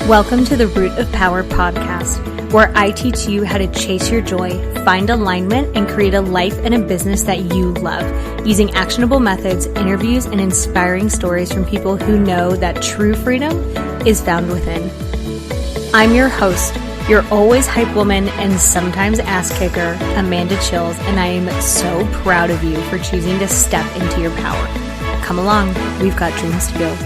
Welcome to the Root of Power podcast, where I teach you how to chase your joy, find alignment, and create a life and a business that you love, using actionable methods, interviews, and inspiring stories from people who know that true freedom is found within. I'm your host, your always hype woman and sometimes ass kicker, Amanda Chills, and I am so proud of you for choosing to step into your power. Come along, we've got dreams to build.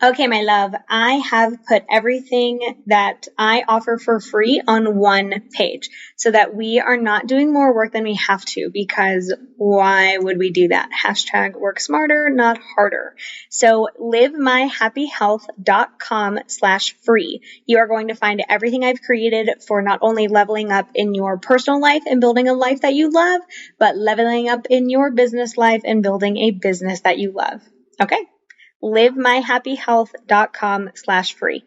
Okay, my love, I have put everything that I offer for free on one page so that we are not doing more work than we have to, because why would we do that? Hashtag work smarter, not harder. So livemyhappyhealth.com/free. You are going to find everything I've created for not only leveling up in your personal life and building a life that you love, but leveling up in your business life and building a business that you love. Okay? livemyhappyhealth.com/free.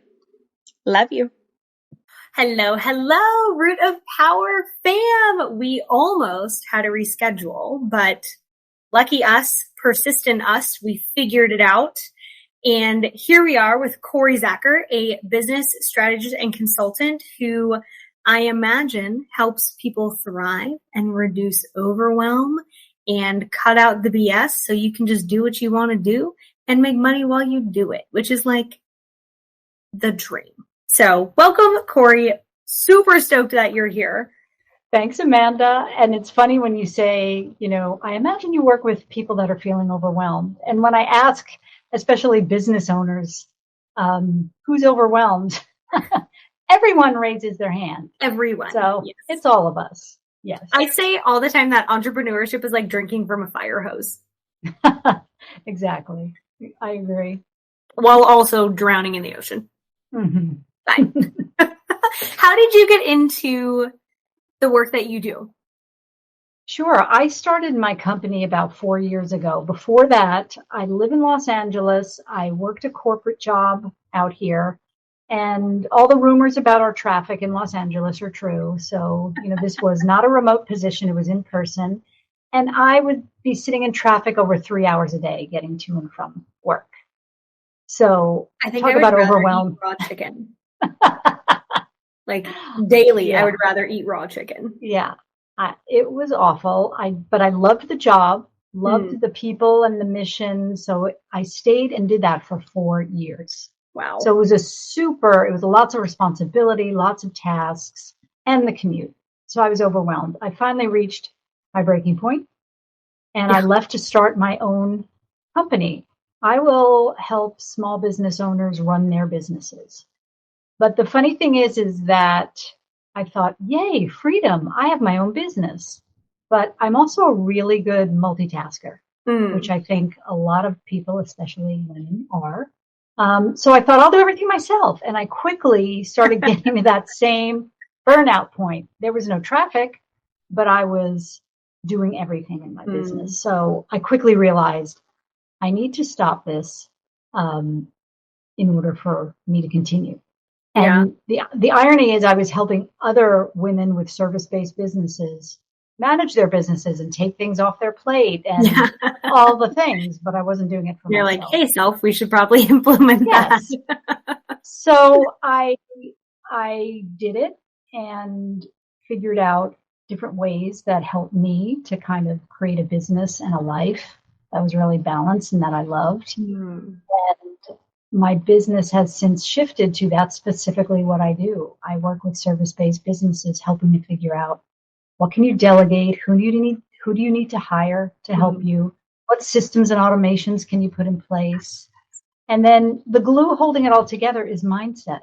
Love you. Hello, Root of Power fam. We almost had a reschedule, but lucky us, persistent us, we figured it out. And here we are with Corey Zacher, a business strategist and consultant who I imagine helps people thrive and reduce overwhelm and cut out the BS so you can just do what you want to do and make money while you do it, which is like the dream. So welcome, Corey. Super stoked that you're here. Thanks, Amanda. And it's funny when you say, I imagine you work with people that are feeling overwhelmed. And when I ask, especially business owners, who's overwhelmed, everyone raises their hand. Everyone. So yes. It's all of us. Yes. I say all the time that entrepreneurship is like drinking from a fire hose. Exactly. I agree. While also drowning in the ocean. Mm-hmm. Fine. How did you get into the work that you do? Sure. I started my company about 4 years ago. Before that, I live in Los Angeles. I worked a corporate job out here. And all the rumors about our traffic in Los Angeles are true. So, this was not a remote position. It was in person. And I would be sitting in traffic over 3 hours a day getting to and from work. So I think talk I would about rather overwhelm. eat raw chicken. Like daily, yeah. I would rather eat raw chicken. Yeah, it was awful. But I loved the job, loved the people and the mission. So I stayed and did that for 4 years. Wow. So it was lots of responsibility, lots of tasks, and the commute. So I was overwhelmed. I finally reached my breaking point, and I left to start my own company. I will help small business owners run their businesses. But the funny thing is that I thought, yay, freedom. I have my own business. But I'm also a really good multitasker, which I think a lot of people, especially women, are. So I thought I'll do everything myself. And I quickly started getting to that same burnout point. There was no traffic, but I was doing everything in my business. So I quickly realized I need to stop this in order for me to continue. And the irony is I was helping other women with service-based businesses manage their businesses and take things off their plate and all the things, but I wasn't doing it for myself. You're like, hey, self, we should probably implement that. So I did it and figured out different ways that helped me to kind of create a business and a life that was really balanced and that I loved. And my business has since shifted to that's specifically what I do. I work with service-based businesses, helping to figure out what can you delegate, who do you need to hire to help you, what systems and automations can you put in place, and then the glue holding it all together is mindset.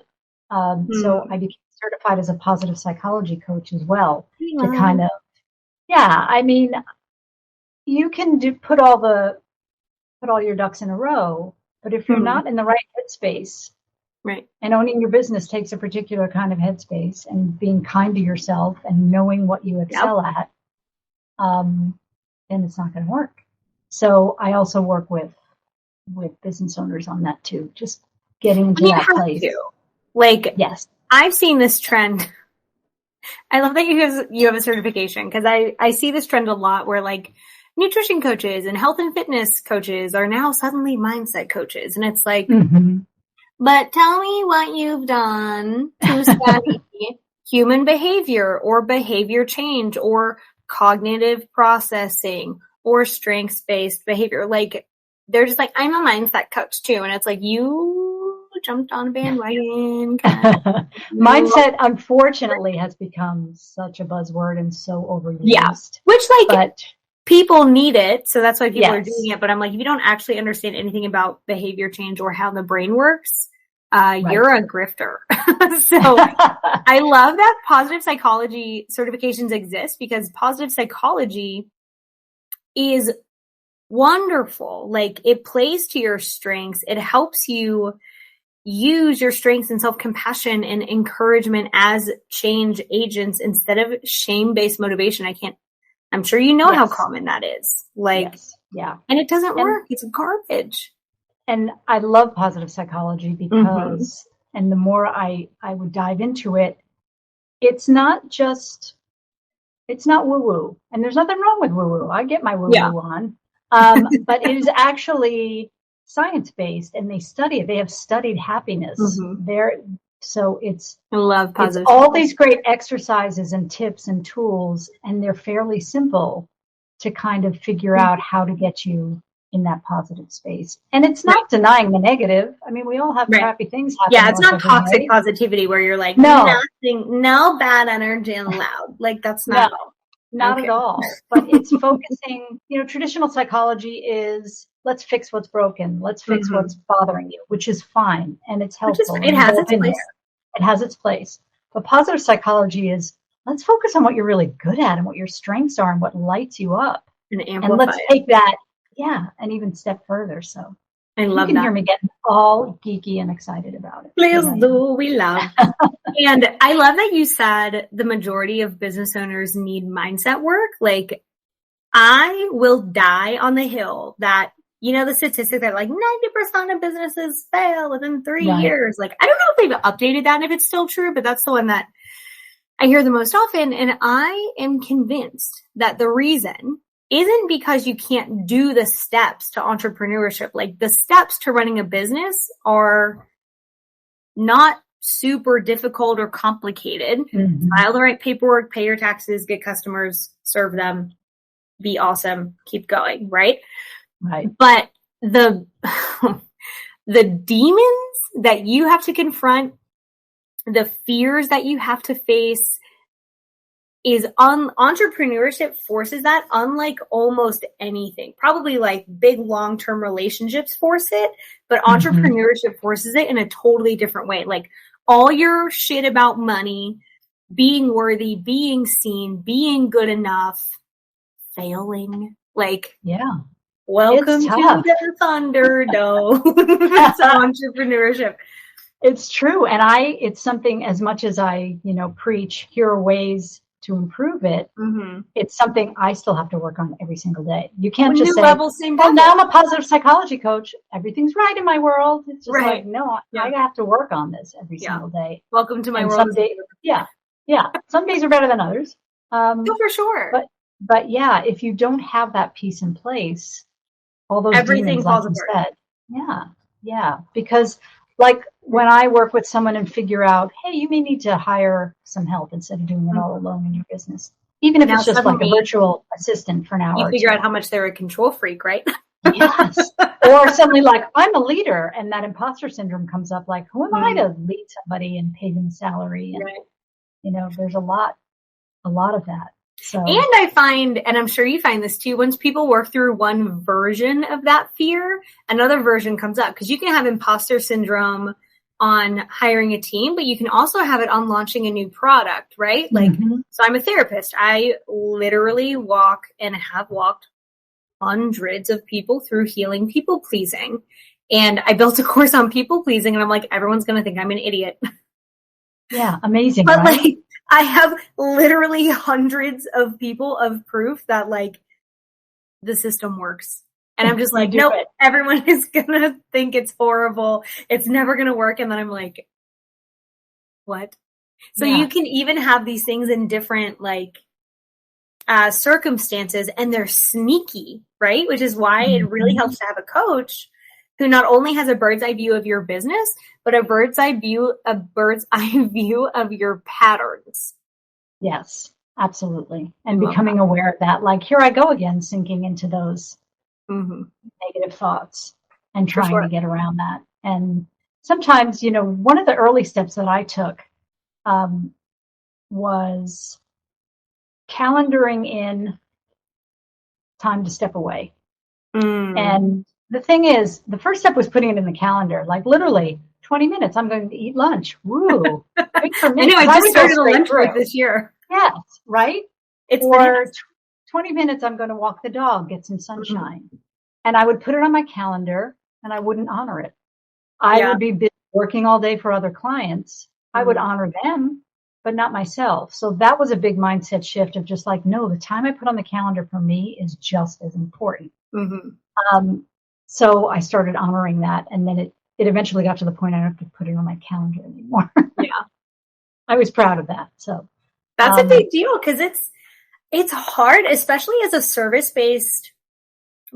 So I became certified as a positive psychology coach as well to kind of, you can put all your ducks in a row, but if you're not in the right headspace, right, and owning your business takes a particular kind of headspace, and being kind to yourself and knowing what you excel at, then it's not going to work. So I also work with business owners on that too, just getting into that place. Yes, I've seen this trend. I love that you have a certification, because I see this trend a lot where like nutrition coaches and health and fitness coaches are now suddenly mindset coaches. And it's like, but tell me what you've done to study human behavior or behavior change or cognitive processing or strengths-based behavior. Like, they're just like, I'm a mindset coach too. And it's like, you jumped on a bandwagon. Mindset, unfortunately, has become such a buzzword and so overused. Yeah. Which, people need it. So that's why people are doing it. But I'm like, if you don't actually understand anything about behavior change or how the brain works, you're a grifter. So I love that positive psychology certifications exist, because positive psychology is wonderful. Like, it plays to your strengths. It helps you use your strengths and self-compassion and encouragement as change agents instead of shame-based motivation. I'm sure you know how common that is. Like, and it doesn't work. It's garbage. And I love positive psychology because, and the more I would dive into it, it's not woo-woo. And there's nothing wrong with woo-woo. I get my woo-woo on. But it is actually science-based, and they study it. They have studied happiness. So I love positive. It's all these great exercises and tips and tools, and they're fairly simple to kind of figure out how to get you in that positive space. And it's not denying the negative. I mean, we all have crappy things happen. Yeah, it's not toxic positivity where you're like, no bad energy allowed. Like, that's not at all. But it's focusing, traditional psychology is, let's fix what's broken. Let's fix what's bothering you, which is fine. And it's helpful. It has its place. It has its place. But positive psychology is, let's focus on what you're really good at and what your strengths are and what lights you up. And let's take that, and even step further. So I love that. You can hear me getting all geeky and excited about it. Please do. We love. And I love that you said the majority of business owners need mindset work. Like, I will die on the hill that, the statistic that like 90% of businesses fail within 3 years. Like, I don't know if they've updated that and if it's still true, but that's the one that I hear the most often. And I am convinced that the reason isn't because you can't do the steps to entrepreneurship. Like, the steps to running a business are not super difficult or complicated. File the right paperwork, pay your taxes, get customers, serve them, be awesome, keep going, right? Right. But the demons that you have to confront, the fears that you have to face, is entrepreneurship forces that, unlike almost anything. Probably like big long-term relationships force it, but entrepreneurship forces it in a totally different way. Like, all your shit about money, being worthy, being seen, being good enough, failing. Like, welcome to the Thunderdome. That's entrepreneurship. It's true. And it's something, as much as I, preach, here are ways to improve it. It's something I still have to work on every single day. You can't just say, now I'm a positive psychology coach. Everything's right in my world. It's just like, no, I have to work on this every single day. Welcome to my world. Some days are better than others. For sure. But if you don't have that piece in place, all those everything demons, falls apart. Because like when I work with someone and figure out, hey, you may need to hire some help instead of doing it all alone in your business. Even if it's just like a virtual assistant for an hour. You figure out how much they're a control freak, right? Yes. Or suddenly like, I'm a leader, and that imposter syndrome comes up, like, who am I to lead somebody and pay them salary? And, there's a lot of that. So. And I find, and I'm sure you find this too, once people work through one version of that fear, another version comes up, because you can have imposter syndrome on hiring a team, but you can also have it on launching a new product, right? Like, so I'm a therapist. I literally walk and have walked hundreds of people through healing people pleasing. And I built a course on people pleasing, and I'm like, everyone's going to think I'm an idiot. Yeah. Amazing. But right? like, I have literally hundreds of people of proof that like the system works. And I'm just like, nope, everyone is going to think it's horrible. It's never going to work. And then I'm like, what? So you can even have these things in different like circumstances, and they're sneaky, right? Which is why it really helps to have a coach who not only has a bird's eye view of your business, but a bird's eye view of your patterns. Yes, absolutely. And becoming aware of that, like, here I go again, sinking into those negative thoughts and trying to get around that. And sometimes, you know, one of the early steps that I took was calendaring in time to step away. And the thing is, the first step was putting it in the calendar, like literally 20 minutes, I'm going to eat lunch. Woo. Great for me. I know, I just started a lunch break this year. Yes, right? It's or 20 minutes, I'm going to walk the dog, get some sunshine. And I would put it on my calendar and I wouldn't honor it. I would be busy working all day for other clients. I would honor them, but not myself. So that was a big mindset shift of just like, no, the time I put on the calendar for me is just as important. So I started honoring that. And then it eventually got to the point I don't have to put it on my calendar anymore. I was proud of that. So that's a big deal, because it's hard, especially as a service-based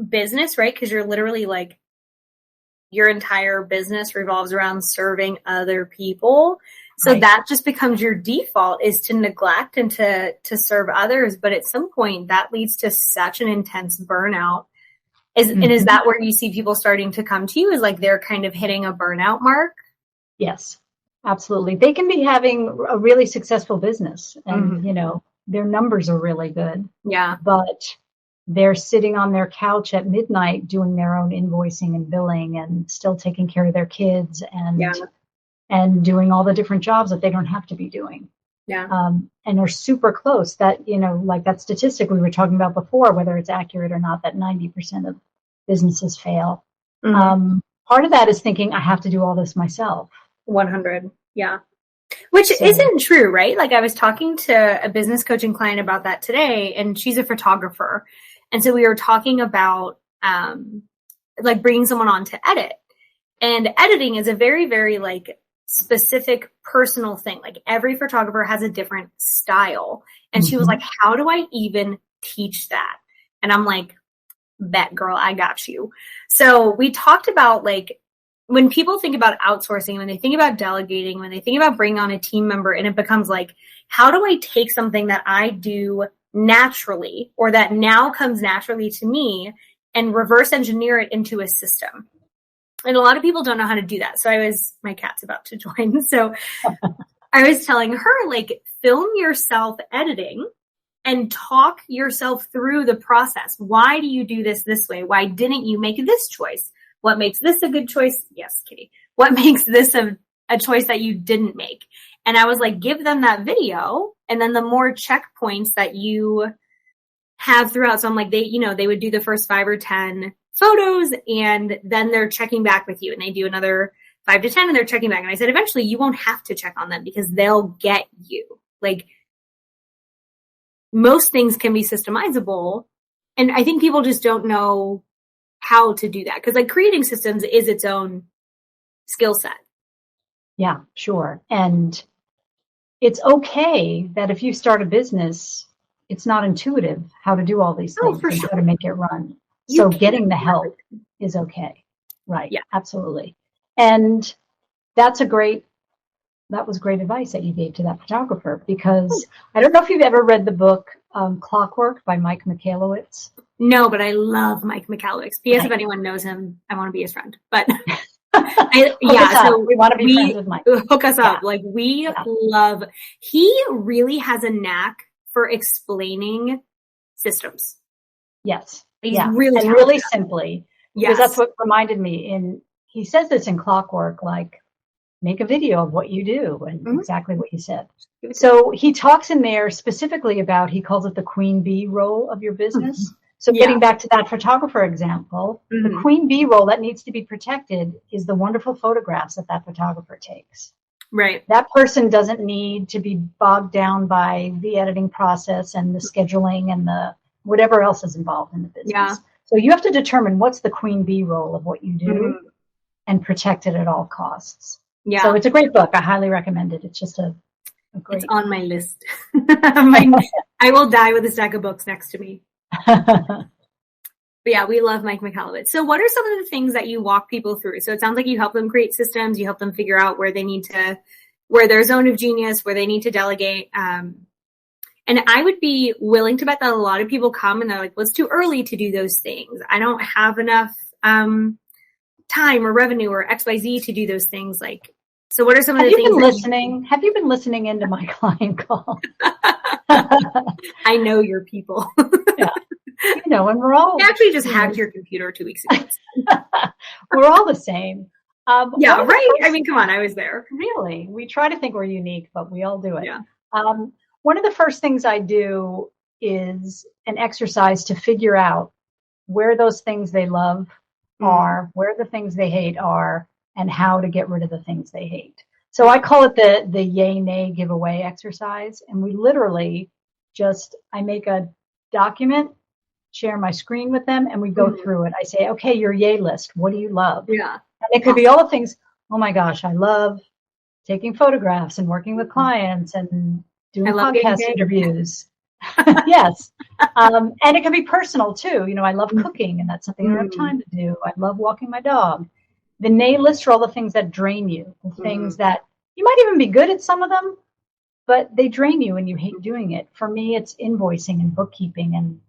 business, right? Because you're literally like, your entire business revolves around serving other people. So that just becomes your default, is to neglect and to serve others. But at some point that leads to such an intense burnout. And is that where you see people starting to come to you, is like they're kind of hitting a burnout mark? Yes, absolutely. They can be having a really successful business and, you know, their numbers are really good. Yeah. But they're sitting on their couch at midnight doing their own invoicing and billing and still taking care of their kids and doing all the different jobs that they don't have to be doing. Yeah. And they're super close. That, you know, like that statistic we were talking about before, whether it's accurate or not, that 90% of businesses fail. Part of that is thinking, I have to do all this myself. 100. Yeah. Which isn't true, right? Like, I was talking to a business coaching client about that today, and she's a photographer. And so we were talking about, like, bringing someone on to edit. And editing is a very, very, like, specific personal thing. Like, every photographer has a different style. And she was like, how do I even teach that? And I'm like, bet, girl, I got you. So we talked about, like, when people think about outsourcing, when they think about delegating, when they think about bringing on a team member, and it becomes like, how do I take something that I do naturally, or that now comes naturally to me, and reverse engineer it into a system? And a lot of people don't know how to do that. So my cat's about to join. So I was telling her, like, film yourself editing and talk yourself through the process. Why do you do this way? Why didn't you make this choice? What makes this a good choice? Yes, Kitty. What makes this a choice that you didn't make? And I was like, give them that video, and then the more checkpoints that you have throughout. So I'm like, they would do the first 5 or 10 photos, and then they're checking back with you, and they do another 5 to 10 and they're checking back. And I said, eventually you won't have to check on them, because they'll get you. Like, most things can be systemizable. And I think people just don't know how to do that, because, like, creating systems is its own skill set. Yeah, sure. And it's okay that if you start a business, it's not intuitive how to do all these things and how to make it run. So getting the help is okay. Right. Yeah, absolutely. And that was great advice that you gave to that photographer, because I don't know if you've ever read the book Clockwork by Mike Michalowicz. No, but I love Mike Michalowicz. P.S. If anyone knows him, I want to be his friend. But so we want to be friends with Mike. Hook us up. Like, we love. He really has a knack for explaining systems. Yes, he's really really simply. Because that's what reminded me. He says this in Clockwork, like, make a video of what you do, and exactly what you said. So he talks in there specifically about, he calls it the queen bee role of your business. So getting back to that photographer example, the queen bee role that needs to be protected is the wonderful photographs that photographer takes. Right. That person doesn't need to be bogged down by the editing process and the scheduling and the whatever else is involved in the business. Yeah. So you have to determine what's the queen bee role of what you do and protect it at all costs. Yeah. So it's a great book. I highly recommend it. It's just a It's Great. on my list. I will die with a stack of books next to me. But yeah, we love Mike Michalowicz. So what are some of the things that you walk people through? So it sounds like you help them create systems, you help them figure out where their zone of genius, where they need to delegate. And I would be willing to bet that a lot of people come and they're like, well, it's too early to do those things. I don't have enough time or revenue or XYZ to do those things. Like, so what are some of the things? Have you been listening into my client call? I know your people. Yeah. And we're all... I actually just hacked your computer 2 weeks ago. We're all the same. Yeah, right? I mean, come on, I was there. Really? We try to think we're unique, but we all do it. Yeah. One of the first things I do is an exercise to figure out where those things they love are, where the things they hate are, and how to get rid of the things they hate. So I call it the yay, nay giveaway exercise. And we literally I make a document, share my screen with them, and we go through it. I say, okay, your yay list. What do you love? Yeah. And it could be all the things. Oh my gosh, I love taking photographs and working with clients and doing podcast interviews. Yes. And it can be personal too. I love cooking, and that's something I don't have time to do. I love walking my dog. The nay list are all the things that drain you, the things that you might even be good at some of them, but they drain you and you hate doing it. For me, it's invoicing and bookkeeping and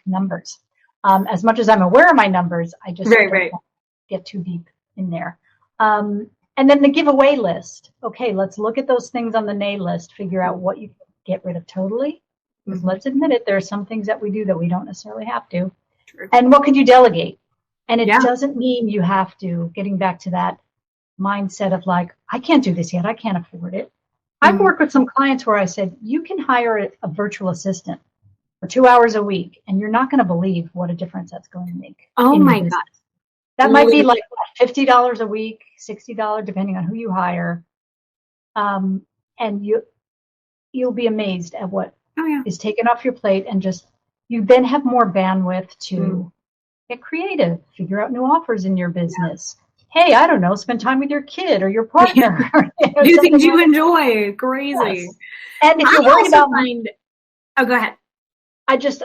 numbers. As much as I'm aware of my numbers, I just don't get too deep in there. And then the giveaway list. Okay, let's look at those things on the nay list, figure out what you can get rid of totally. Because let's admit it, there are some things that we do that we don't necessarily have to. True. And what could you delegate? And it doesn't mean you have to, getting back to that mindset of like, I can't do this yet. I can't afford it. I've worked with some clients where I said, you can hire a virtual assistant for 2 hours a week, and you're not going to believe what a difference that's going to make. Oh my God. That might be like $50 a week, $60, depending on who you hire. And you'll be amazed at what is taken off your plate, and you then have more bandwidth to get creative, figure out new offers in your business. Hey, I don't know, spend time with your kid or your partner. Do things you enjoy. Crazy. Yes. And if you're worried about go ahead.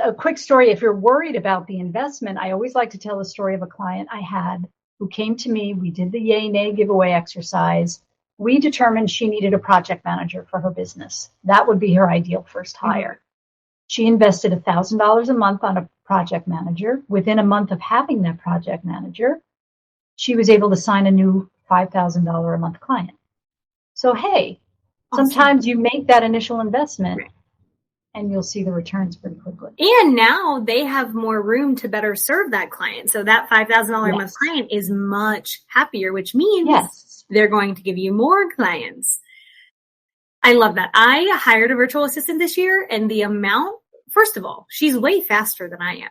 A quick story. If you're worried about the investment, I always like to tell the story of a client I had who came to me. We did the yay, nay giveaway exercise. We determined she needed a project manager for her business. That would be her ideal first hire. She invested $1,000 a month on a project manager. Within a month of having that project manager, she was able to sign a new $5,000 a month client. So, hey, sometimes you make that initial investment and you'll see the returns pretty quickly. And now they have more room to better serve that client. So that $5,000 a month client is much happier, which means they're going to give you more clients. I love that. I hired a virtual assistant this year, and the amount, first of all, she's way faster than I am.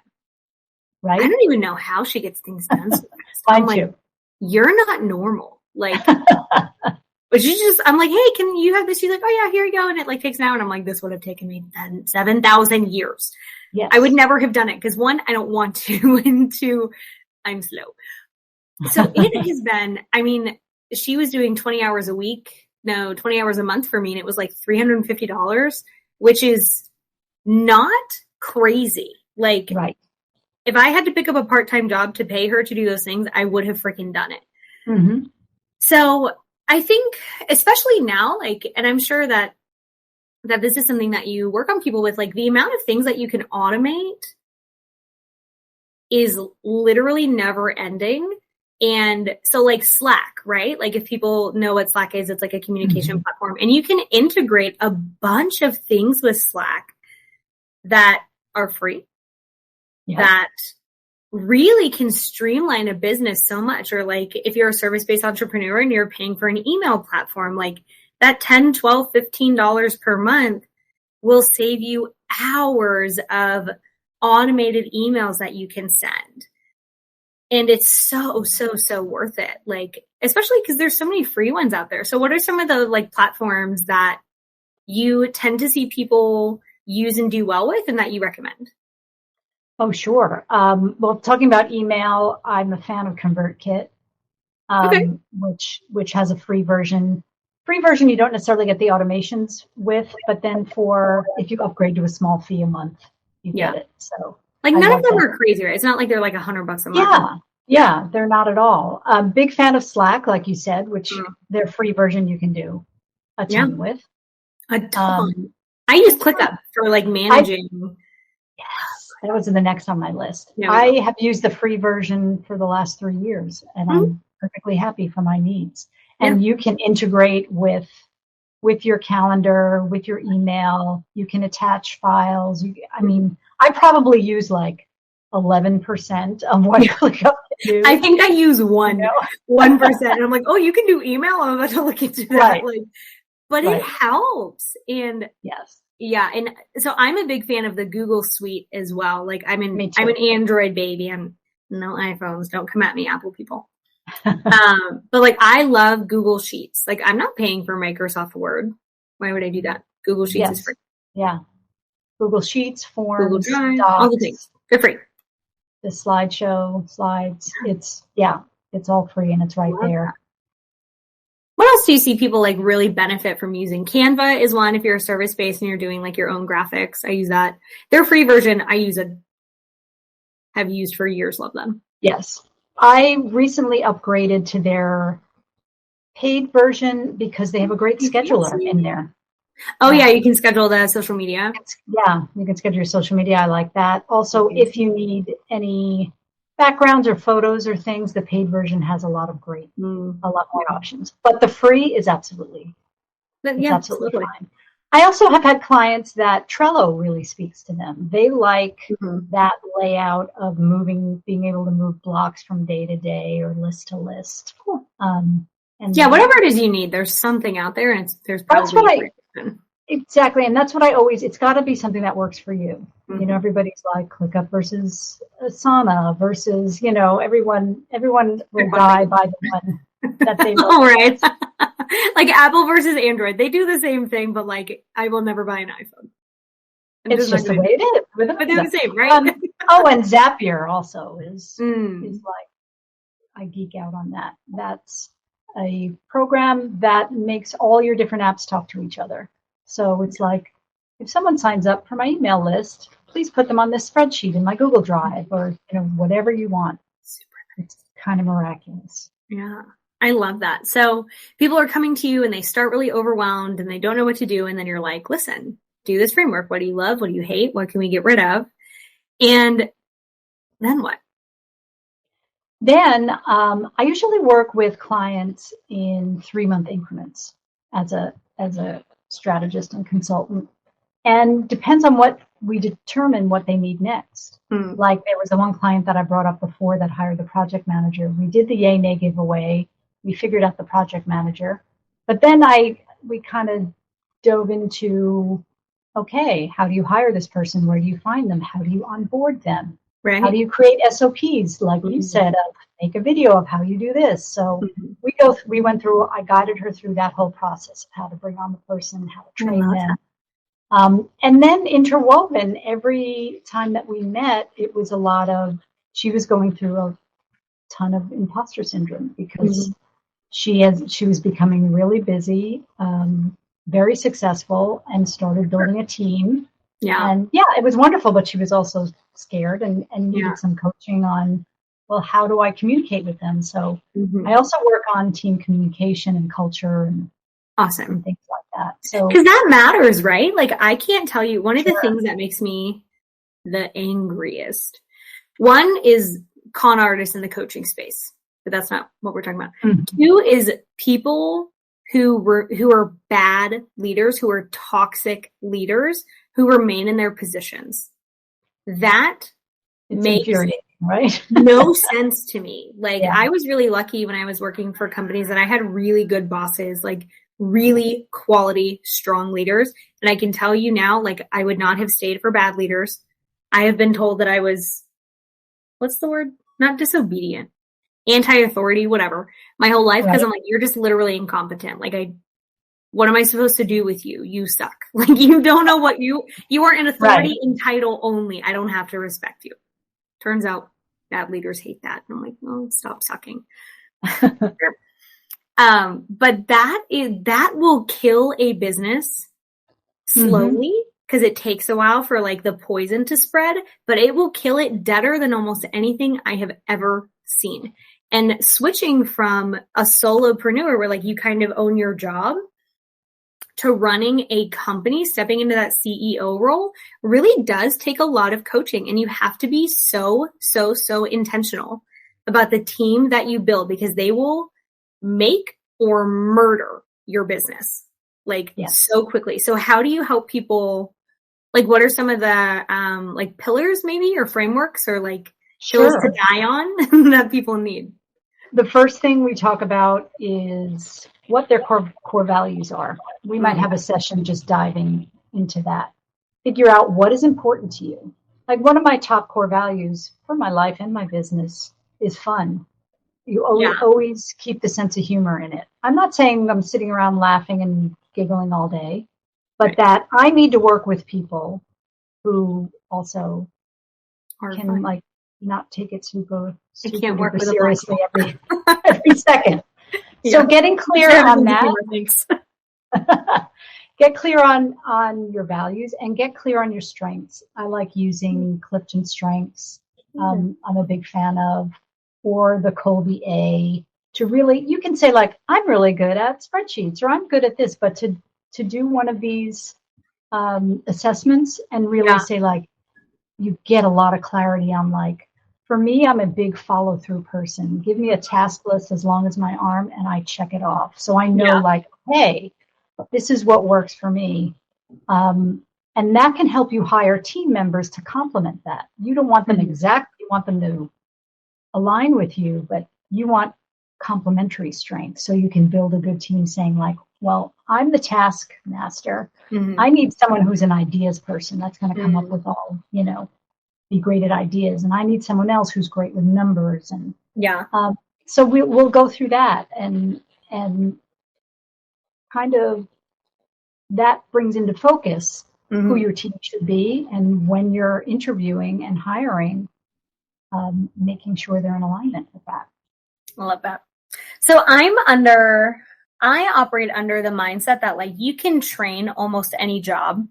Right. I don't even know how she gets things done so fast. I'm like, you're not normal. Like, but I'm like, hey, can you have this? She's like, oh yeah, here you go. And it takes an hour. And I'm like, this would have taken me 7,000 years. Yes. I would never have done it. Cause one, I don't want to, and two, I'm slow. So it has been, she was doing 20 hours a month for me. And it was like $350, which is not crazy. Right. If I had to pick up a part-time job to pay her to do those things, I would have freaking done it. Mm-hmm. So I think, especially now, and I'm sure that this is something that you work on people with, the amount of things that you can automate is literally never ending. And so Slack, right? If people know what Slack is, it's a communication platform, and you can integrate a bunch of things with Slack that are free. That really can streamline a business so much. Or if you're a service-based entrepreneur and you're paying for an email platform, that $10, $12, $15 per month will save you hours of automated emails that you can send. And it's so, so, so worth it. Especially because there's so many free ones out there. So what are some of the platforms that you tend to see people use and do well with and that you recommend? Oh, sure. Well, talking about email, I'm a fan of ConvertKit, which has a free version. free version, you don't necessarily get the automations with, but then if you upgrade to a small fee a month, you get it. So like none of them are crazy, right? It's not like they're like $100 a month. Yeah, they're not at all. Big fan of Slack, like you said, which their free version you can do a ton with. A ton. I use ClickUp for like managing. Yes, that was in the next on my list. I have used the free version for the last 3 years, and I'm perfectly happy for my needs. And you can integrate with your calendar, with your email. You can attach files. I probably use like 11% of what ClickUp can do. I think I use 1%. And I'm like, oh, you can do email? I'm about to look into that. Right. But it helps. And yes. Yeah. And so I'm a big fan of the Google Suite as well. Like I'm an Android baby. I'm no iPhones. Don't come at me, Apple people. But like I love Google Sheets. Like I'm not paying for Microsoft Word. Why would I do that? Google Sheets is free. Yeah. Google Sheets, Forms, Google Drive, Docs, all the things. They're free. The slideshow, slides. It's all free and it's right there. What else do you see people like really benefit from using? Canva is one if you're a service-based and you're doing like your own graphics. I use that. Their free version, have used for years. Love them. Yes. I recently upgraded to their paid version because they have a great scheduler in there. Oh, yeah. You can schedule the social media. Yeah. You can schedule your social media. I like that. Also, if you need any backgrounds or photos or things, the paid version has a lot more options. But the free is absolutely fine. I also have had clients that Trello really speaks to them. They like that layout of being able to move blocks from day to day or list to list. Cool. Whatever it is you need, there's something out there, and there's probably exactly, and that's what it's got to be something that works for you. You know, everybody's like ClickUp versus Asana versus, everyone will die by the one that they love. All right. Like Apple versus Android. They do the same thing, but like I will never buy an iPhone. It's just the way it is. But they're the same, right? And Zapier also is like, I geek out on that. That's a program that makes all your different apps talk to each other. So it's like, if someone signs up for my email list, please put them on this spreadsheet in my Google Drive or, whatever you want. It's kind of miraculous. Yeah. I love that. So people are coming to you and they start really overwhelmed and they don't know what to do. And then you're like, listen, do this framework. What do you love? What do you hate? What can we get rid of? And then what? Then I usually work with clients in 3-month increments as a strategist and consultant. And depends on what we determine what they need next. Like there was the one client that I brought up before that hired the project manager. We did the yay nay giveaway. We figured out the project manager. But then we kind of dove into, okay, how do you hire this person? Where do you find them? How do you onboard them? Right. How do you create SOPs, like you said, make a video of how you do this? So we went through, I guided her through that whole process of how to bring on the person, how to train them. And then interwoven, every time that we met, it was a lot of, she was going through a ton of imposter syndrome because she was becoming really busy, very successful, and started building a team. Yeah. And it was wonderful, but she was also scared and needed some coaching on, well, how do I communicate with them? So I also work on team communication and culture and awesome things like that. So because that matters, right? Like I can't tell you one of the things that makes me the angriest. One is con artists in the coaching space, but that's not what we're talking about. 2 is people who are bad leaders, who are toxic leaders, who remain in their positions. That makes no sense to me. Like I was really lucky when I was working for companies that I had really good bosses, like really quality, strong leaders. And I can tell you now, like I would not have stayed for bad leaders. I have been told that I was, what's the word? Not disobedient, anti-authority, whatever, my whole life. Cause I'm like, you're just literally incompetent. Like what am I supposed to do with you? You suck. Like you don't know what you are an authority in title only. I don't have to respect you. Turns out bad leaders hate that. And I'm like, oh, stop sucking. But that will kill a business slowly because it takes a while for like the poison to spread, but it will kill it deader than almost anything I have ever seen. And switching from a solopreneur where like you kind of own your job to running a company, stepping into that CEO role really does take a lot of coaching, and you have to be so intentional about the team that you build because they will make or murder your business so quickly. So how do you help people? Like, what are some of the like pillars maybe or frameworks or like hills to die on that people need? The first thing we talk about is what their core values are. We might have a session just diving into that. Figure out what is important to you. Like one of my top core values for my life and my business is fun. You always keep the sense of humor in it. I'm not saying I'm sitting around laughing and giggling all day, but that I need to work with people who also can fun. Like not take it super seriously every second. Yeah. So getting clear on that. Get clear on your values and get clear on your strengths. I like using Clifton Strengths. I'm a big fan of, or the Kolbe A, to really, you can say like, I'm really good at spreadsheets or I'm good at this, but to do one of these assessments and really say like, you get a lot of clarity on like, for me, I'm a big follow through person. Give me a task list as long as my arm and I check it off. So I know like, hey, this is what works for me. And that can help you hire team members to complement that. You don't want them exactly, you want them to align with you, but you want complementary strengths so you can build a good team saying like, well, I'm the task master. I need someone who's an ideas person that's going to come up with all, be great at ideas. And I need someone else who's great with numbers. And so we'll go through that and kind of that brings into focus who your team should be. And when you're interviewing and hiring, making sure they're in alignment with that. I love that. So I operate under the mindset that like you can train almost any job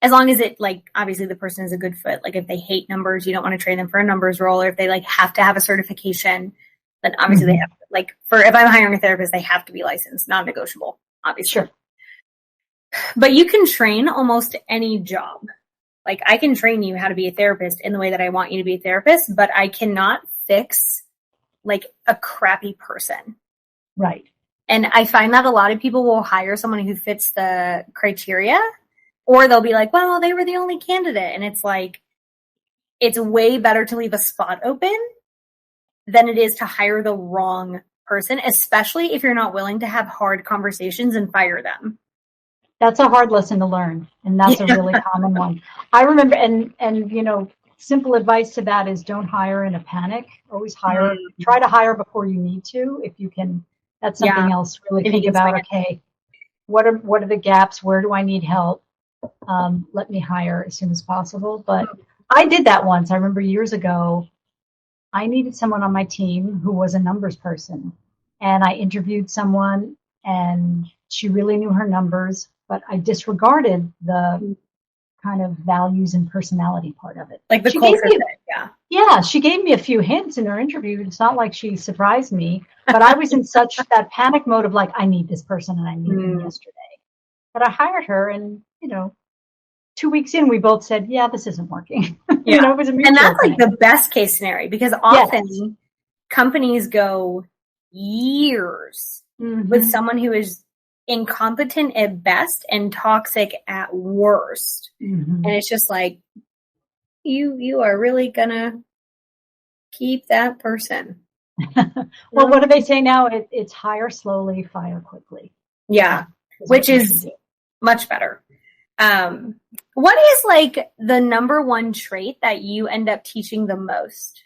as long as it like obviously the person is a good fit. Like if they hate numbers, you don't want to train them for a numbers role, or if they like have to have a certification, then obviously they have like if I'm hiring a therapist, they have to be licensed, non-negotiable, obviously. Sure. But you can train almost any job. Like I can train you how to be a therapist in the way that I want you to be a therapist, but I cannot fix like a crappy person. Right. And I find that a lot of people will hire someone who fits the criteria, or they'll be like, well, they were the only candidate. And it's like, it's way better to leave a spot open than it is to hire the wrong person, especially if you're not willing to have hard conversations and fire them. That's a hard lesson to learn. And that's a really common one. I remember, and simple advice to that is don't hire in a panic. Always hire, try to hire before you need to, if you can. That's something else. Really think about, okay, what are the gaps? Where do I need help? Let me hire as soon as possible. But I did that once. I remember years ago, I needed someone on my team who was a numbers person. And I interviewed someone and she really knew her numbers, but I disregarded the kind of values and personality part of it. Like the culture fit, Yeah, she gave me a few hints in her interview. It's not like she surprised me, but I was in such that panic mode of like, I need this person and I need them yesterday. But I hired her and, 2 weeks in, we both said, yeah, this isn't working. Yeah. It was a mutual and that's thing. like the best case scenario because often companies go years with someone who is incompetent at best and toxic at worst. And it's just like, you are really gonna keep that person. Well, what do they say now? It's hire slowly, fire quickly. Yeah, which is much better. What is like the number one trait that you end up teaching the most?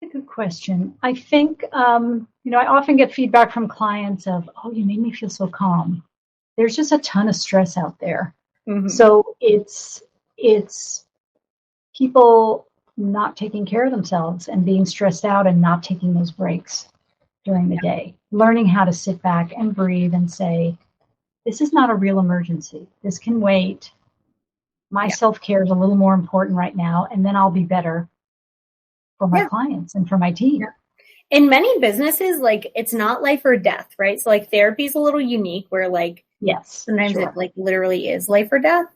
A good question. I think, I often get feedback from clients of, oh, you made me feel so calm. There's just a ton of stress out there. So it's people not taking care of themselves and being stressed out and not taking those breaks. during the day, learning how to sit back and breathe and say, this is not a real emergency. This can wait. My self-care is a little more important right now, and then I'll be better for my clients and for my team. Yeah. In many businesses, like, it's not life or death, right? So like therapy is a little unique where like, sometimes it like literally is life or death.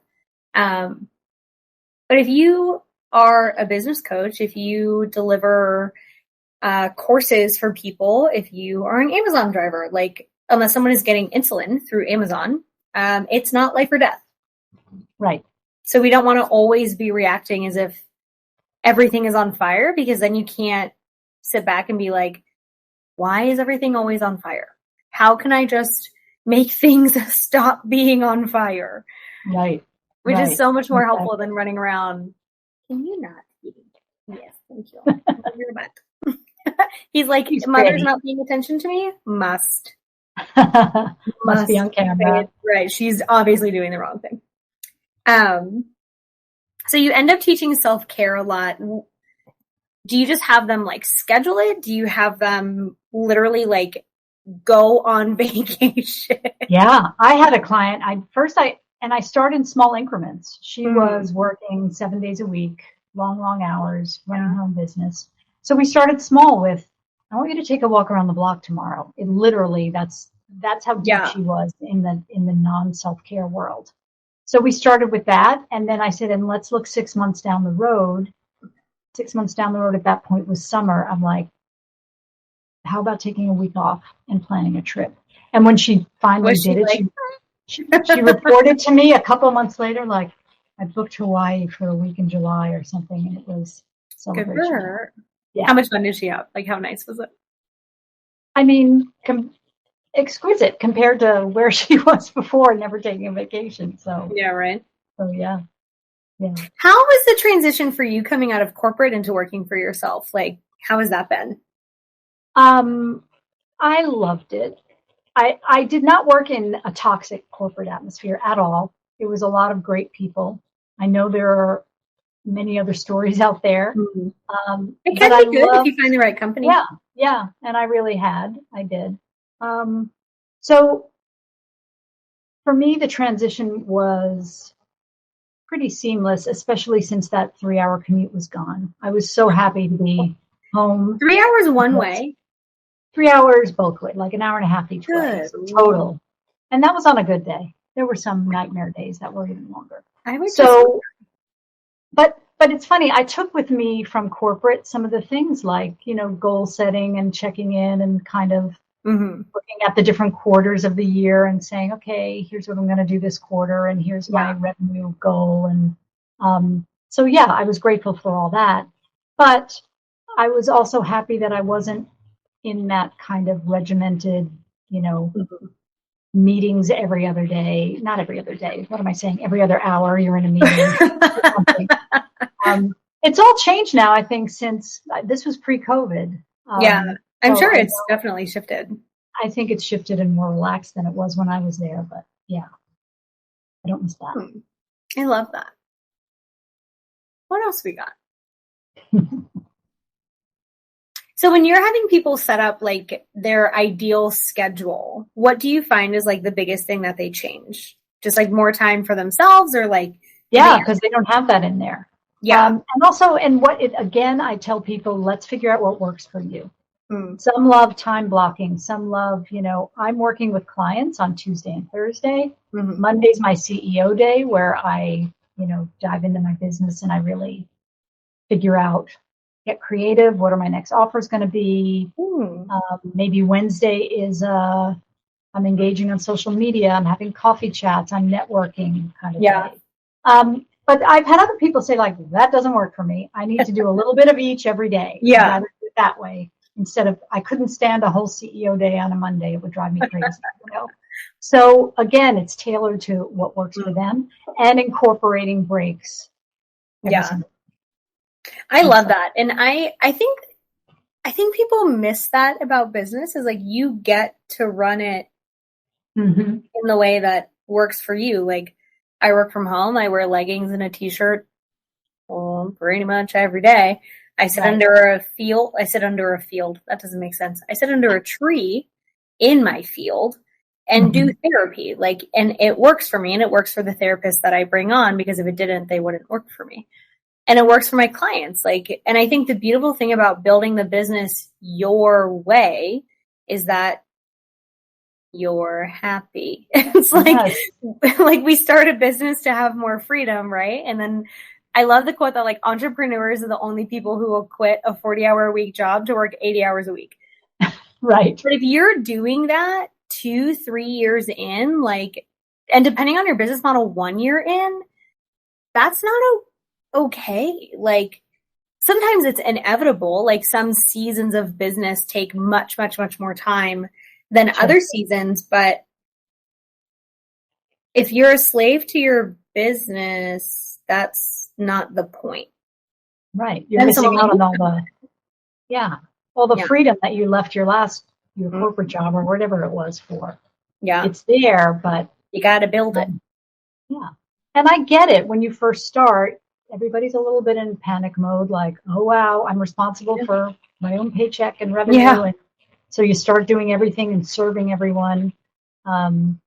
But if you are a business coach, if you deliver courses for people, if you are an Amazon driver, like, unless someone is getting insulin through Amazon, it's not life or death. Right. So we don't want to always be reacting as if everything is on fire, because then you can't sit back and be like, why is everything always on fire? How can I just make things stop being on fire? Right. Which is so much more helpful than running around. Can you not eat? Yes, thank you. Your butt. He's like, mother's not paying attention to me? Must be on camera. Right. She's obviously doing the wrong thing. So you end up teaching self-care a lot. Do you just have them like schedule it? Do you have them literally like go on vacation? Yeah. I had a client. I start in small increments. She was working 7 days a week, long hours, running her own business. So we started small with, I want you to take a walk around the block tomorrow. It literally, that's how deep she was in the non-self-care world. So we started with that. And then I said, and let's look 6 months down the road. 6 months down the road at that point was summer. I'm like, how about taking a week off and planning a trip? And when she finally did it, she reported to me a couple months later, like, I booked Hawaii for a week in July or something, and it was celebration. Good for her. Yeah. How much fun did she have? Like, how nice was it? I mean, exquisite compared to where she was before, never taking a vacation. So yeah, right. So yeah. How was the transition for you coming out of corporate into working for yourself? Like, how has that been? I loved it. I did not work in a toxic corporate atmosphere at all. It was a lot of great people. I know there are many other stories out there. Mm-hmm. It can be good if you find the right company. Yeah. And I did. So for me, the transition was pretty seamless, especially since that 3-hour commute was gone. I was so happy to be home. 3 hours one way? 3 hours both ways, like an hour and a half each way total. And that was on a good day. There were some nightmare days that were even longer. But it's funny, I took with me from corporate some of the things like, goal setting and checking in and kind of looking at the different quarters of the year and saying, okay, here's what I'm going to do this quarter and here's my revenue goal. And so, I was grateful for all that. But I was also happy that I wasn't in that kind of regimented, meetings every other day. Not every other day. What am I saying? Every other hour you're in a meeting. It's all changed now, I think, since this was pre-COVID. I'm sure it's definitely shifted. I think it's shifted and more relaxed than it was when I was there. But I don't miss that. I love that. What else we got? So when you're having people set up like their ideal schedule, what do you find is like the biggest thing that they change? Just like more time for themselves or like? Yeah, because they don't have that in there. Yeah. And also, I tell people, let's figure out what works for you. Some love time blocking. Some love, I'm working with clients on Tuesday and Thursday. Monday's my CEO day where I, dive into my business and I really figure out, get creative. What are my next offers going to be? Maybe Wednesday is I'm engaging on social media. I'm having coffee chats. I'm networking kind of day. But I've had other people say like, that doesn't work for me. I need to do a little bit of each every day. I'd rather do it that way instead of, I couldn't stand a whole CEO day on a Monday. It would drive me crazy. So again, it's tailored to what works for them and incorporating breaks. I love that. And I think people miss that about business is like you get to run it in the way that works for you. Like I work from home. I wear leggings and a t-shirt pretty much every day. I sit under a field. That doesn't make sense. I sit under a tree in my field and do therapy. And it works for me, and it works for the therapist that I bring on, because if it didn't, they wouldn't work for me. And it works for my clients. And I think the beautiful thing about building the business your way is that you're happy. It's like we start a business to have more freedom, right? And then I love the quote that entrepreneurs are the only people who will quit a 40-hour-a-week job to work 80 hours a week. Right. But if you're doing that 2-3 years in, and depending on your business model, 1 year in, that's not okay. Sometimes it's inevitable. Some seasons of business take much, much, much more time than other seasons. But if you're a slave to your business, that's not the point. Right. You're missing out on all the freedom that you left your corporate job or whatever it was for. Yeah. It's there, but you got to build it. Yeah. And I get it. When you first start, everybody's a little bit in panic mode, oh, wow, I'm responsible for my own paycheck and revenue. Yeah. And so you start doing everything and serving everyone. And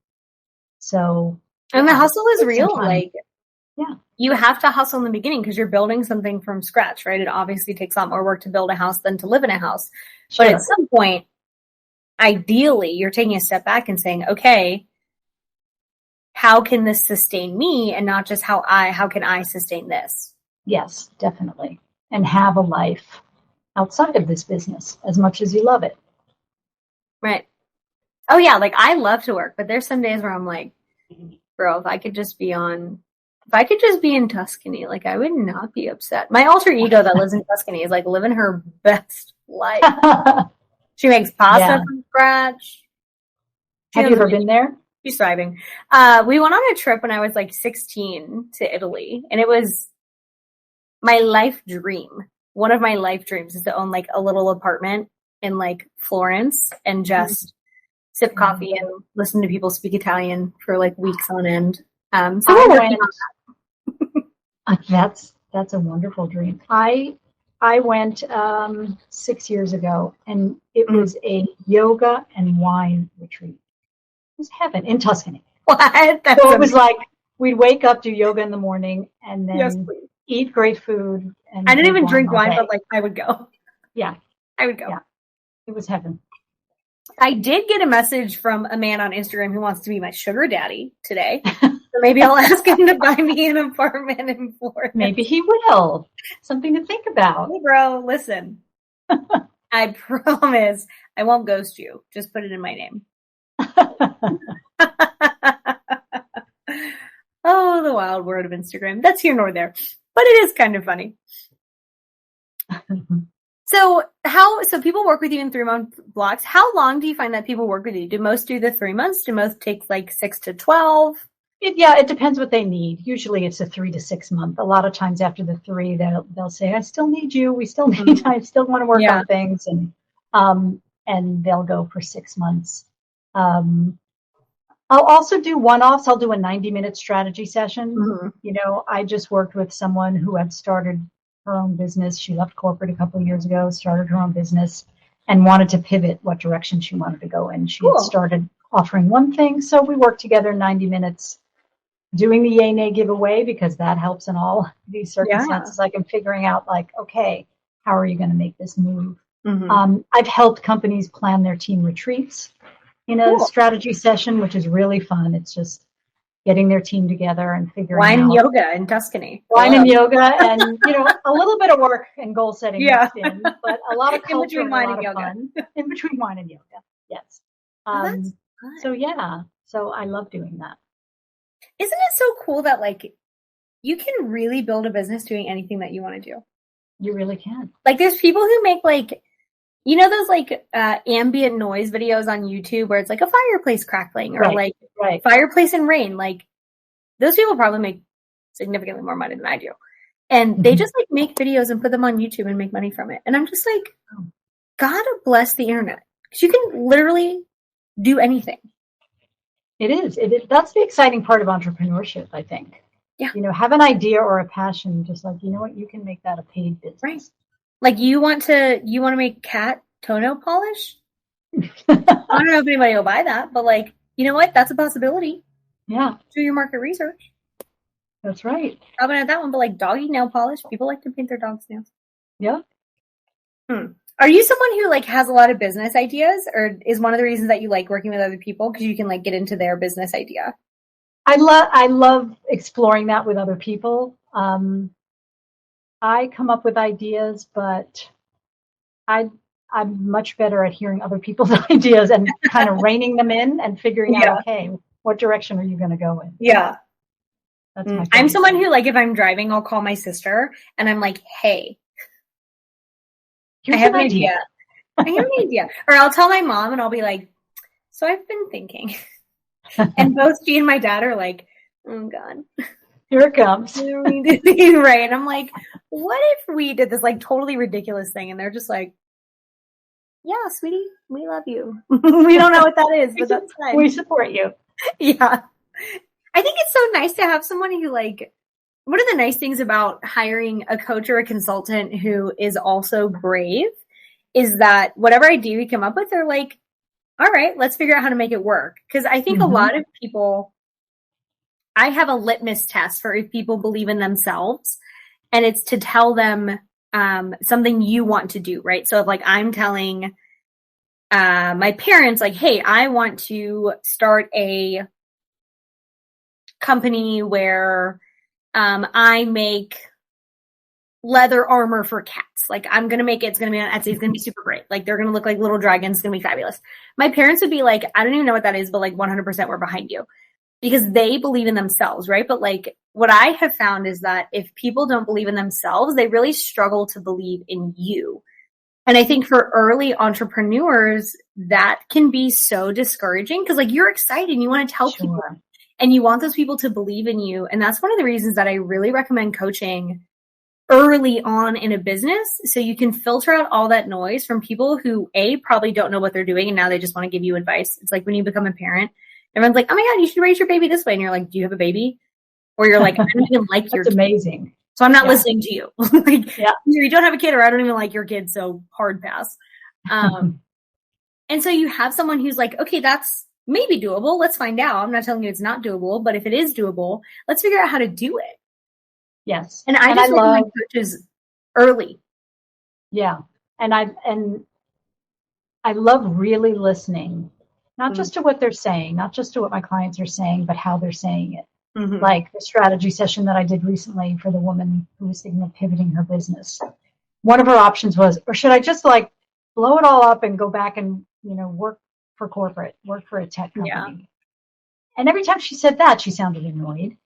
the hustle is real. You have to hustle in the beginning because you're building something from scratch, right? It obviously takes a lot more work to build a house than to live in a house. Sure. But at some point, ideally, you're taking a step back and saying, okay, how can this sustain me, and not just how can I sustain this? Yes, definitely. And have a life outside of this business as much as you love it. Right. Oh yeah. I love to work, but there's some days where I'm like, bro, if I could just be in Tuscany, I would not be upset. My alter ego that lives in Tuscany is living her best life. She makes pasta from scratch. Have you ever been there? She's thriving. We went on a trip when I was 16 to Italy, and it was my life dream. One of my life dreams is to own a little apartment in Florence and just sip coffee and listen to people speak Italian for weeks on end. That's a wonderful dream. I went 6 years ago, and it was a yoga and wine retreat. It was heaven in Tuscany. What? So it was we'd wake up, do yoga in the morning, and then eat great food. And I didn't even drink wine, but I would go. Yeah. I would go. Yeah. It was heaven. I did get a message from a man on Instagram who wants to be my sugar daddy today. So maybe I'll ask him to buy me an apartment in Florida. Maybe he will. Something to think about. Hey, bro, listen. I promise I won't ghost you. Just put it in my name. Oh, the wild world of Instagram. That's here nor there. But it is kind of funny. So people work with you in 3-month blocks. How long do you find that people work with you? Do most do the 3 months? Do most take 6 to 12? It depends what they need. Usually it's a 3 to 6 month. A lot of times after the 3, they'll say, I still need you. We still need, I still want to work on things. And they'll go for 6 months. I'll also do one-offs. I'll do a 90-minute strategy session. Mm-hmm. I just worked with someone who had started her own business. She left corporate a couple of years ago, started her own business, and wanted to pivot what direction she wanted to go in. She had started offering one thing. So we worked together 90 minutes doing the Yay Nay giveaway, because that helps in all these circumstances. I'm figuring out okay, how are you going to make this move? Mm-hmm. I've helped companies plan their team retreats in a strategy session, which is really fun. It's just getting their team together and figuring out. Wine and yoga in Tuscany. Wine and yoga and, a little bit of work and goal setting mixed in, but a lot of culture and a lot of fun. In between wine and yoga, yes. So I love doing that. Isn't it so cool that you can really build a business doing anything that you want to do? You really can. There's people who make those ambient noise videos on YouTube where it's a fireplace crackling or fireplace and rain. Those people probably make significantly more money than I do. And they just make videos and put them on YouTube and make money from it. And I'm just God bless the internet. Because you can literally do anything. It is. That's the exciting part of entrepreneurship, I think. Yeah. Have an idea or a passion, just you know what, you can make that a paid business. Right. Like you want to make cat toenail polish? I don't know if anybody will buy that, but like, you know what? That's a possibility. Yeah. Do your market research. That's right. Probably not that one, but like doggy nail polish. People like to paint their dog's nails. Yeah. Are you someone who like has a lot of business ideas, or is one of the reasons that you like working with other people because you can like get into their business idea? I love exploring that with other people. I come up with ideas, but I'm much better at hearing other people's ideas and kind of reining them in and figuring out, okay, what direction are you going to go in? Yeah. That's my I'm someone who, like, if I'm driving, I'll call my sister and I'm like, hey, I have an idea. I have an idea. Or I'll tell my mom and I'll be like, so I've been thinking. And both she and my dad are like, oh God. Here it comes. Right. And I'm like, what if we did this like totally ridiculous thing? And they're just like, yeah, sweetie, we love you. We don't know what that is, but that's fine. We support you. Yeah. I think it's so nice to have someone who like, one of the nice things about hiring a coach or a consultant who is also brave is that whatever idea we come up with, they're like, all right, let's figure out how to make it work. Because I think a lot of people, I have a litmus test for if people believe in themselves, and it's to tell them something you want to do, right? So if like I'm telling my parents like, hey, I want to start a company where I make leather armor for cats. Like I'm going to make it. It's going to be on Etsy. It's going to be super great. Like they're going to look like little dragons. It's going to be fabulous. My parents would be like, I don't even know what that is, but like 100% we're behind you because they believe in themselves. Right. But like what I have found is that if people don't believe in themselves, they really struggle to believe in you. And I think for early entrepreneurs, that can be so discouraging because like you're excited and you want to tell people and you want those people to believe in you. And that's one of the reasons that I really recommend coaching early on in a business. So you can filter out all that noise from people who probably don't know what they're doing. And now they just want to give you advice. It's like when you become a parent, everyone's like, oh my God, you should raise your baby this way. And you're like, do you have a baby? Or you're like, I don't even like your kid. Amazing. So I'm not listening to you. Like, you don't have a kid or I don't even like your kid. So hard pass. And so you have someone who's like, okay, that's maybe doable. Let's find out. I'm not telling you it's not doable, but if it is doable, let's figure out how to do it. Yes. And I just love coaches early. Yeah. And I love really listening, not just to what they're saying, not just to what my clients are saying, but how they're saying it. Like the strategy session that I did recently for the woman who was thinking of pivoting her business. One of her options was, or should I just like blow it all up and go back and, work for corporate, work for a tech company? Yeah. And every time she said that, she sounded annoyed.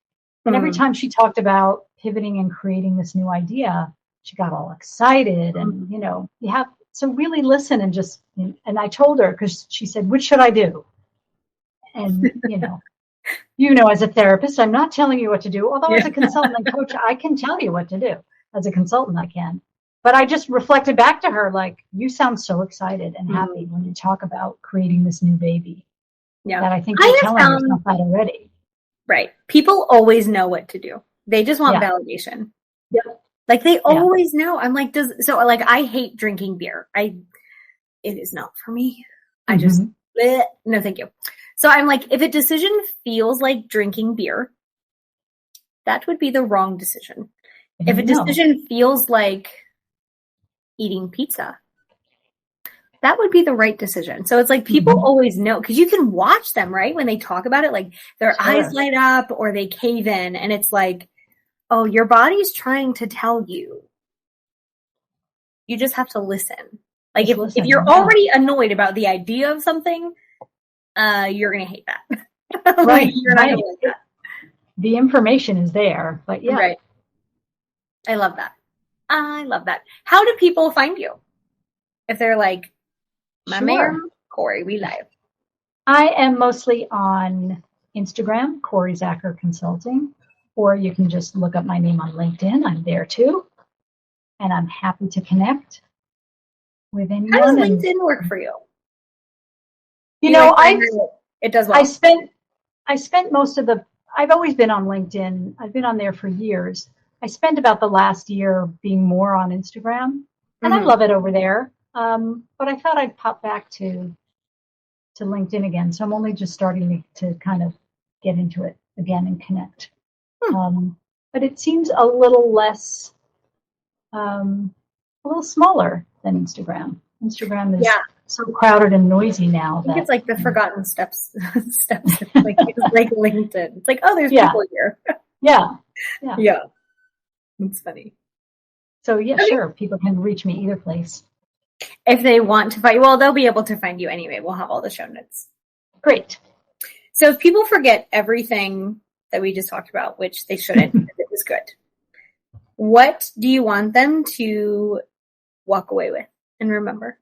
And every time she talked about pivoting and creating this new idea, she got all excited. And, you have to really listen and just, and I told her, because she said, which should I do? And, as a therapist, I'm not telling you what to do. Although as a consultant and coach, I can tell you what to do. As a consultant, I can. But I just reflected back to her, like, you sound so excited and happy when you talk about creating this new baby. Yeah. That I think you're telling yourself that already. Right. People always know what to do. They just want validation. Yep. Like they always know. I'm like, I hate drinking beer. It is not for me. I just, no, thank you. So I'm like, if a decision feels like drinking beer, that would be the wrong decision. If a decision feels like eating pizza, that would be the right decision. So it's like people always know because you can watch them, right? When they talk about it, like their eyes light up or they cave in and it's like, oh, your body's trying to tell you. You just have to listen. Like if you're already annoyed about the idea of something, you're going to hate that. Right. You're not going to like that. The information is there, but yeah. Right. I love that. I love that. How do people find you? If they're like, my man, Corey, we live. I am mostly on Instagram, Corey Zacher Consulting, or you can just look up my name on LinkedIn. I'm there too. And I'm happy to connect with anyone. How does LinkedIn work for you? It does well. I spent most of I've always been on LinkedIn. I've been on there for years. I spent about the last year being more on Instagram. And I love it over there. But I thought I'd pop back to LinkedIn again. So I'm only just starting to kind of get into it again and connect. But it seems a little less, a little smaller than Instagram. Instagram is so crowded and noisy now. I think it's like the forgotten steps. It's like LinkedIn. It's like, oh, there's people here. Yeah. It's funny. So sure, people can reach me either place. If they want to find you, well, they'll be able to find you anyway. We'll have all the show notes. Great. So if people forget everything that we just talked about, which they shouldn't, because it was good, what do you want them to walk away with and remember?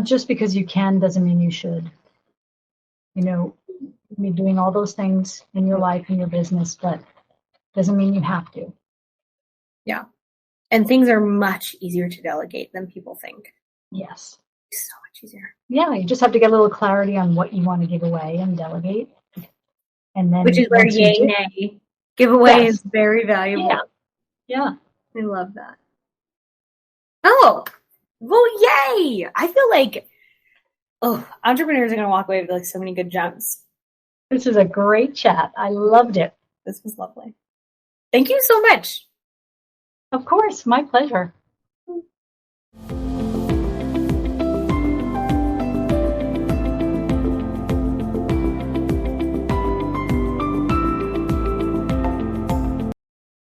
Just because you can doesn't mean you should. You know, you're doing all those things in your life and your business, but doesn't mean you have to. Yeah. And things are much easier to delegate than people think. Yes. It's so much easier. Yeah, you just have to get a little clarity on what you want to give away and delegate. And then, which is where yay, nay. Giveaway is very valuable. Yeah. I love that. Oh, well, yay! I feel like, entrepreneurs are going to walk away with like so many good gems. This is a great chat. I loved it. This was lovely. Thank you so much. Of course, my pleasure.